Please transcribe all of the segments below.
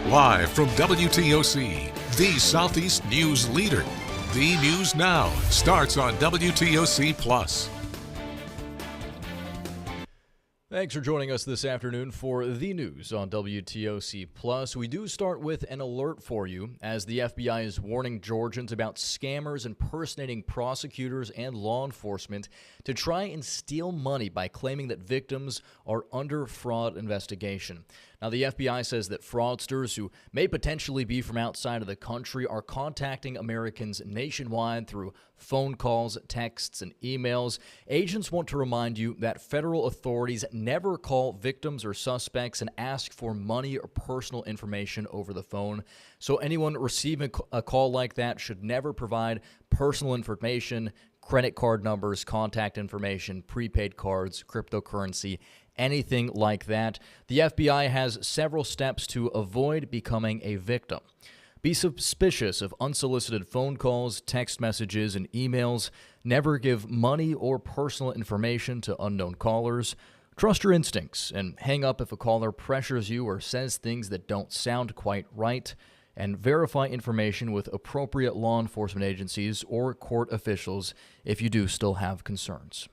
Live from WTOC, the Southeast news leader. The News Now starts on WTOC Plus. Thanks for joining us this afternoon for the news on WTOC Plus. We do start with an alert for you as the FBI is warning Georgians about scammers impersonating prosecutors and law enforcement to try and steal money by claiming that victims are under fraud investigation. Now, the FBI says that fraudsters who may potentially be from outside of the country are contacting Americans nationwide through phone calls, texts, and emails. Agents want to remind you that federal authorities never call victims or suspects and ask for money or personal information over the phone. So anyone receiving a call like that should never provide personal information, credit card numbers, contact information, prepaid cards, cryptocurrency, anything like that. The FBI has several steps to avoid becoming a victim. Be suspicious of unsolicited phone calls, text messages, and emails. Never give money or personal information to unknown callers. Trust your instincts and hang up if a caller pressures you or says things that don't sound quite right. And verify information with appropriate law enforcement agencies or court officials if you do still have concerns.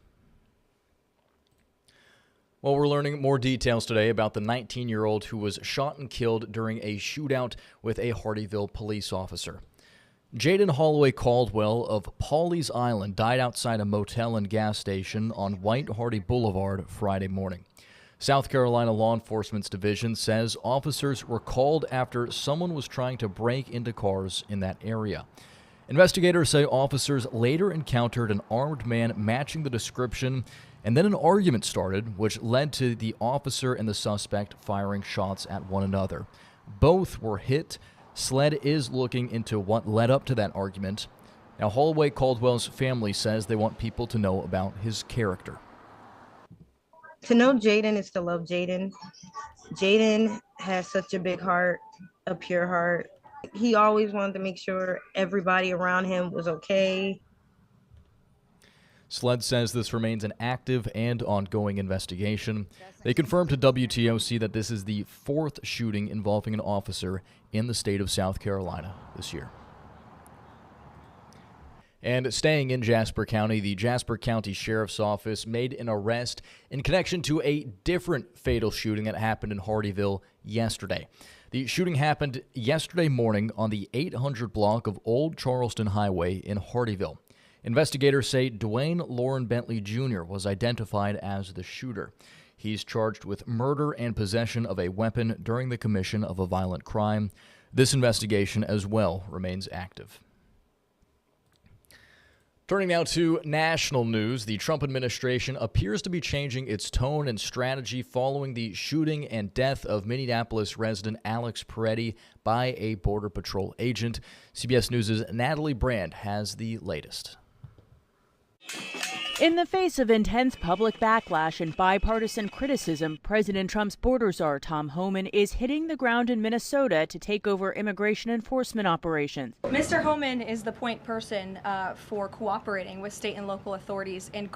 Well, we're learning more details today about the 19-year-old who was shot and killed during a shootout with a Hardeeville police officer. Jaden Holloway Caldwell of Pawleys Island died outside a motel and gas station on White Hardy Boulevard Friday morning. South Carolina Law Enforcement's division says officers were called after someone was trying to break into cars in that area. Investigators say officers later encountered an armed man matching the description, and then an argument started, which led to the officer and the suspect firing shots at one another. Both were hit. SLED is looking into what led up to that argument. Now, Holloway Caldwell's family says they want people to know about his character. To know Jaden is to love Jaden. Jaden has such a big heart, a pure heart. He always wanted to make sure everybody around him was okay. SLED says this remains an active and ongoing investigation. They confirmed to WTOC that this is the fourth shooting involving an officer in the state of South Carolina this year. And staying in Jasper County, the Jasper County Sheriff's Office made an arrest in connection to a different fatal shooting that happened in Hardeeville yesterday. The shooting happened yesterday morning on the 800 block of Old Charleston Highway in Hardeeville. Investigators say Dwayne Lauren Bentley Jr. was identified as the shooter. He's charged with murder and possession of a weapon during the commission of a violent crime. This investigation as well remains active. Turning now to national news, the Trump administration appears to be changing its tone and strategy following the shooting and death of Minneapolis resident Alex Peretti by a Border Patrol agent. CBS News' Natalie Brand has the latest. In the face of intense public backlash and bipartisan criticism, President Trump's border czar Tom Homan is hitting the ground in Minnesota to take over immigration enforcement operations. Mr. Homan is the point person for cooperating with state and local authorities and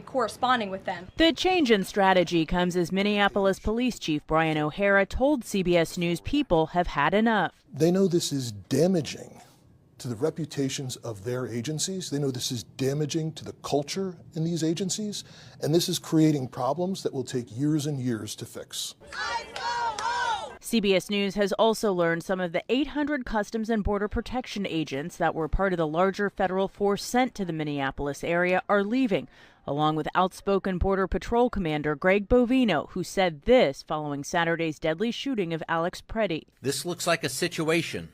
corresponding with them. The change in strategy comes as Minneapolis Police Chief Brian O'Hara told CBS News people have had enough. They know this is damaging to the reputations of their agencies. They know this is damaging to the culture in these agencies, and this is creating problems that will take years and years to fix. CBS News has also learned some of the 800 Customs and Border Protection agents that were part of the larger federal force sent to the Minneapolis area are leaving, along with outspoken Border Patrol Commander Greg Bovino, who said this following Saturday's deadly shooting of Alex Peretti. This looks like a situation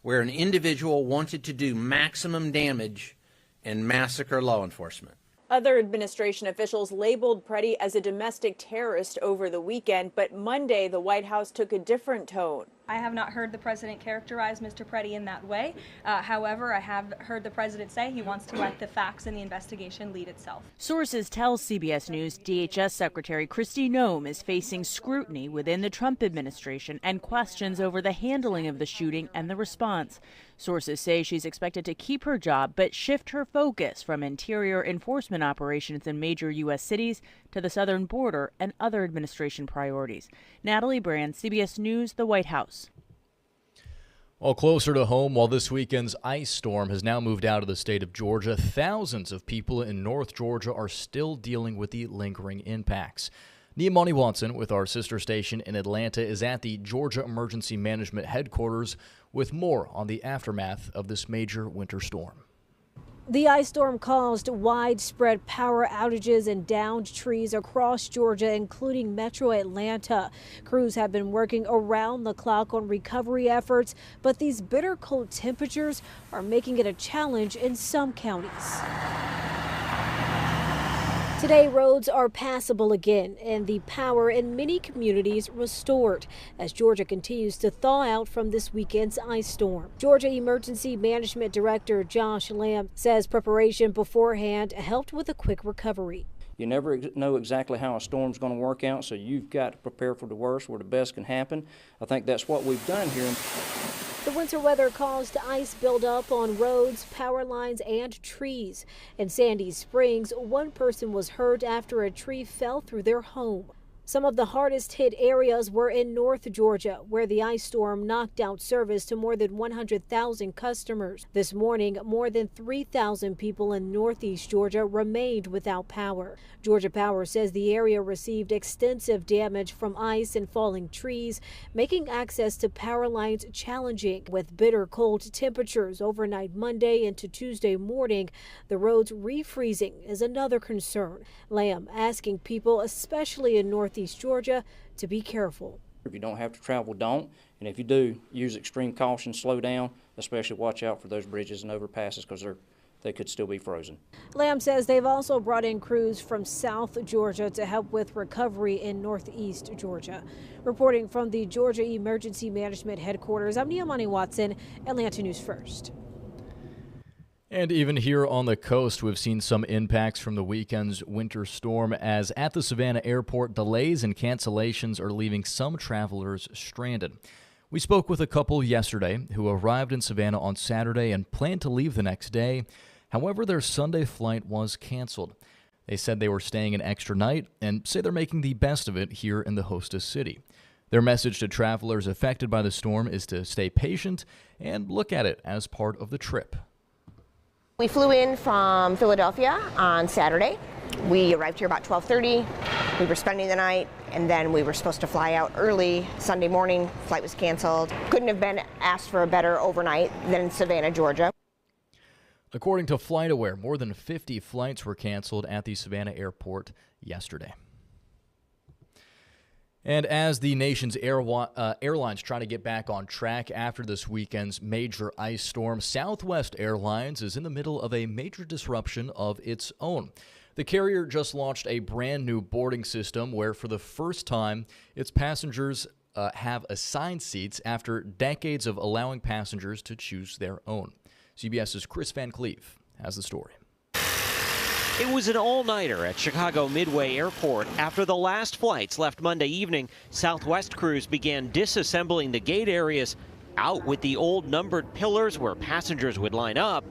where an individual wanted to do maximum damage and massacre law enforcement. Other administration officials labeled Peretti as a domestic terrorist over the weekend, but Monday the White House took a different tone. I have not heard the president characterize Mr. Peretti in that way. However, I have heard the president say he wants to let the facts in the investigation lead itself. Sources tell CBS News DHS Secretary Kristi Noem is facing scrutiny within the Trump administration and questions over the handling of the shooting and the response. Sources say she's expected to keep her job but shift her focus from interior enforcement operations in major U.S. cities to the southern border and other administration priorities. Natalie Brand, CBS News, the White House. Well, closer to home, while this weekend's ice storm has now moved out of the state of Georgia, thousands of people in North Georgia are still dealing with the lingering impacts. Niamani Watson with our sister station in Atlanta is at the Georgia Emergency Management Headquarters with more on the aftermath of this major winter storm. The ice storm caused widespread power outages and downed trees across Georgia, including metro Atlanta. Crews have been working around the clock on recovery efforts, but these bitter cold temperatures are making it a challenge in some counties. Today, roads are passable again, and the power in many communities restored as Georgia continues to thaw out from this weekend's ice storm. Georgia Emergency Management Director Josh Lamb says preparation beforehand helped with a quick recovery. You never know exactly how a storm's going to work out, so you've got to prepare for the worst where the best can happen. I think that's what we've done here. The winter weather caused ice buildup on roads, power lines, and trees. In Sandy Springs, one person was hurt after a tree fell through their home. Some of the hardest hit areas were in North Georgia, where the ice storm knocked out service to more than 100,000 customers. This morning, more than 3,000 people in Northeast Georgia remained without power. Georgia Power says the area received extensive damage from ice and falling trees, making access to power lines challenging. With bitter cold temperatures overnight Monday into Tuesday morning, the roads refreezing is another concern. Lamb asking people, especially in Northeast Georgia, to be careful. If you don't have to travel, don't. And if you do, use extreme caution, slow down, especially watch out for those bridges and overpasses because they could still be frozen. Lamb says they've also brought in crews from South Georgia to help with recovery in Northeast Georgia. Reporting from the Georgia Emergency Management Headquarters, I'm Niamani Watson, Atlanta News First. And even here on the coast, we've seen some impacts from the weekend's winter storm as at the Savannah airport, delays and cancellations are leaving some travelers stranded. We spoke with a couple yesterday who arrived in Savannah on Saturday and planned to leave the next day. However, their Sunday flight was canceled. They said they were staying an extra night and say they're making the best of it here in the hostess city. Their message to travelers affected by the storm is to stay patient and look at it as part of the trip. We flew in from Philadelphia on Saturday. We arrived here about 12:30. We were spending the night, and then we were supposed to fly out early Sunday morning. Flight was canceled. Couldn't have been asked for a better overnight than Savannah, Georgia. According to FlightAware, more than 50 flights were canceled at the Savannah airport yesterday. And as the nation's airlines try to get back on track after this weekend's major ice storm, Southwest Airlines is in the middle of a major disruption of its own. The carrier just launched a brand new boarding system where, for the first time, its passengers have assigned seats after decades of allowing passengers to choose their own. CBS's Chris Van Cleve has the story. It was an all-nighter at Chicago Midway Airport. After the last flights left Monday evening, Southwest crews began disassembling the gate areas, out with the old numbered pillars where passengers would line up,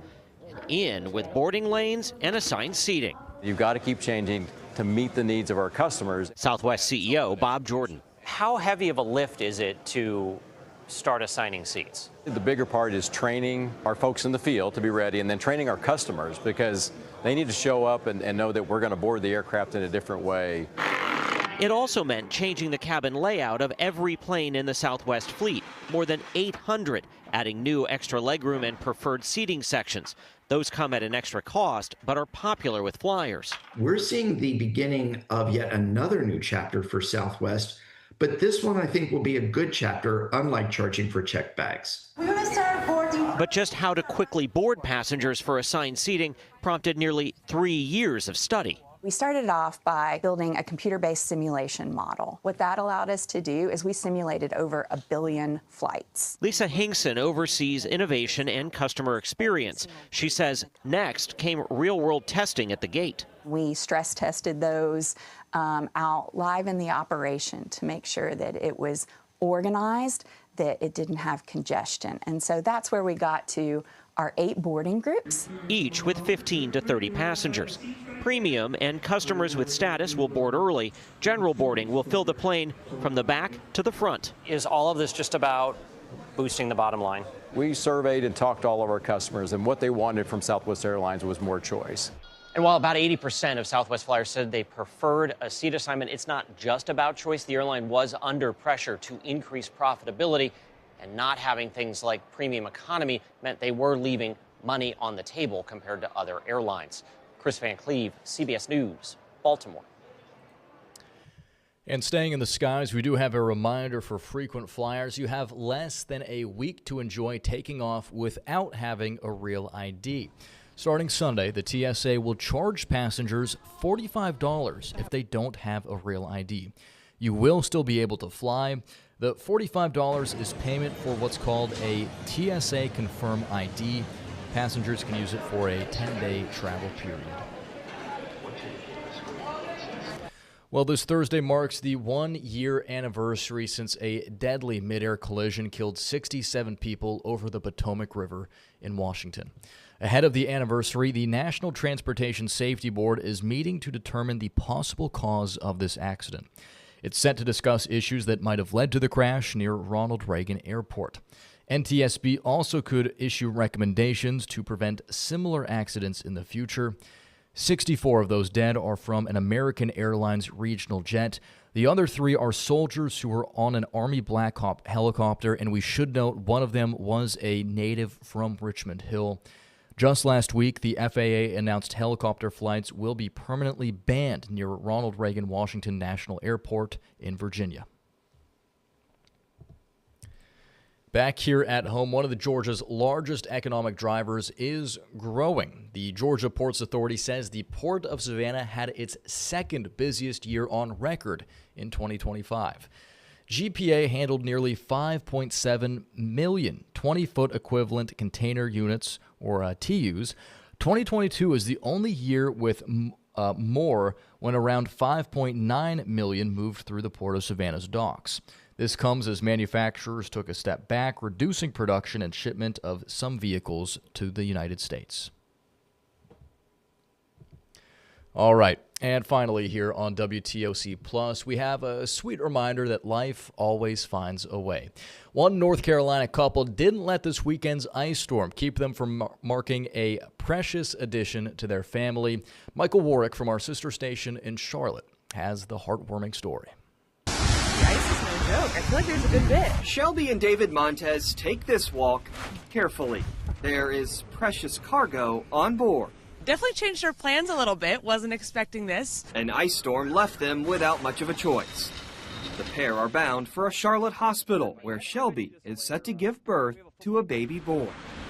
and in with boarding lanes and assigned seating. You've got to keep changing to meet the needs of our customers. Southwest CEO Bob Jordan. How heavy of a lift is it to start assigning seats? The bigger part is training our folks in the field to be ready, and then training our customers because they need to show up and know that we're going to board the aircraft in a different way. It also meant changing the cabin layout of every plane in the Southwest fleet, more than 800, adding new extra legroom and preferred seating sections. Those come at an extra cost, but are popular with flyers. We're seeing the beginning of yet another new chapter for Southwest, but this one I think will be a good chapter, unlike charging for checked bags. We're going to start boarding. But just how to quickly board passengers for assigned seating prompted nearly 3 years of study. We started off by building a computer-based simulation model. What that allowed us to do is we simulated over 1 billion flights. Lisa Hinkson oversees innovation and customer experience. She says next came real-world testing at the gate. We stress tested those out live in the operation to make sure that it was organized, that it didn't have congestion. And so that's where we got to our 8 boarding groups. Each with 15 to 30 passengers. Premium and customers with status will board early. General boarding will fill the plane from the back to the front. Is all of this just about boosting the bottom line? We surveyed and talked to all of our customers, and what they wanted from Southwest Airlines was more choice. And while about 80% of Southwest flyers said they preferred a seat assignment, it's not just about choice. The airline was under pressure to increase profitability, and not having things like premium economy meant they were leaving money on the table compared to other airlines. Chris Van Cleve, CBS News, Baltimore. And staying in the skies, we do have a reminder for frequent flyers. You have less than a week to enjoy taking off without having a real ID. Starting Sunday, the TSA will charge passengers $45 if they don't have a real ID. You will still be able to fly. The $45 is payment for what's called a TSA Confirm ID. Passengers can use it for a 10-day travel period. Well, this Thursday marks the 1-year anniversary since a deadly mid-air collision killed 67 people over the Potomac River in Washington. Ahead of the anniversary, the National Transportation Safety Board is meeting to determine the possible cause of this accident. It's set to discuss issues that might have led to the crash near Ronald Reagan Airport. NTSB also could issue recommendations to prevent similar accidents in the future. 64 of those dead are from an American Airlines regional jet. The other 3 are soldiers who were on an Army Black Hawk helicopter, and we should note one of them was a native from Richmond Hill. Just last week, the FAA announced helicopter flights will be permanently banned near Ronald Reagan Washington National Airport in Virginia. Back here at home, one of Georgia's largest economic drivers is growing. The Georgia Ports Authority says the Port of Savannah had its second busiest year on record in 2025. GPA handled nearly 5.7 million 20-foot equivalent container units, or TUs. 2022 is the only year with more, when around 5.9 million moved through the Port of Savannah's docks. This comes as manufacturers took a step back, reducing production and shipment of some vehicles to the United States. All right, and finally here on WTOC Plus, we have a sweet reminder that life always finds a way. One North Carolina couple didn't let this weekend's ice storm keep them from marking a precious addition to their family. Michael Warwick from our sister station in Charlotte has the heartwarming story. The ice is no joke. I feel like there's a good bit. Shelby and David Montez take this walk carefully. There is precious cargo on board. Definitely changed our plans a little bit. Wasn't expecting this. An ice storm left them without much of a choice. The pair are bound for a Charlotte hospital where Shelby is set to give birth to a baby boy.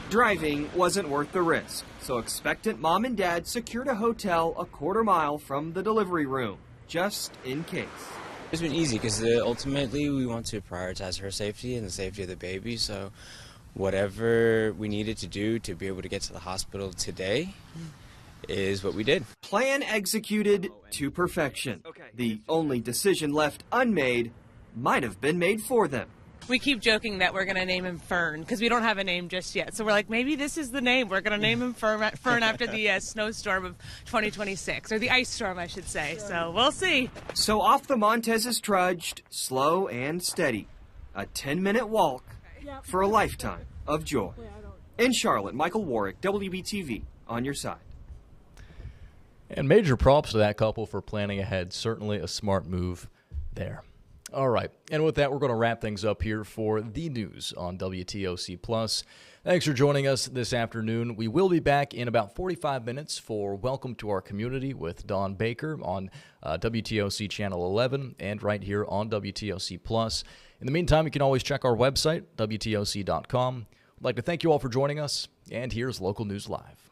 Driving wasn't worth the risk, so expectant mom and dad secured a hotel a quarter mile from the delivery room, just in case. It's been easy because ultimately we want to prioritize her safety and the safety of the baby, so whatever we needed to do to be able to get to the hospital today is what we did. Plan executed to perfection. The only decision left unmade might have been made for them. We keep joking that we're going to name him Fern because we don't have a name just yet. So we're like, maybe this is the name. We're going to name him Fern after the snowstorm of 2026, or the ice storm, I should say. So we'll see. So off the Montezes trudged, slow and steady. A 10-minute walk for a lifetime of joy. In Charlotte, Michael Warwick, WBTV, on your side. And major props to that couple for planning ahead. Certainly a smart move there. All right, and with that, we're going to wrap things up here for the news on WTOC Plus. Thanks for joining us this afternoon. We will be back in about 45 minutes for Welcome to Our Community with Dawn Baker on WTOC Channel 11 and right here on WTOC Plus. In the meantime, you can always check our website, WTOC.com. I'd like to thank you all for joining us, and here's Local News Live.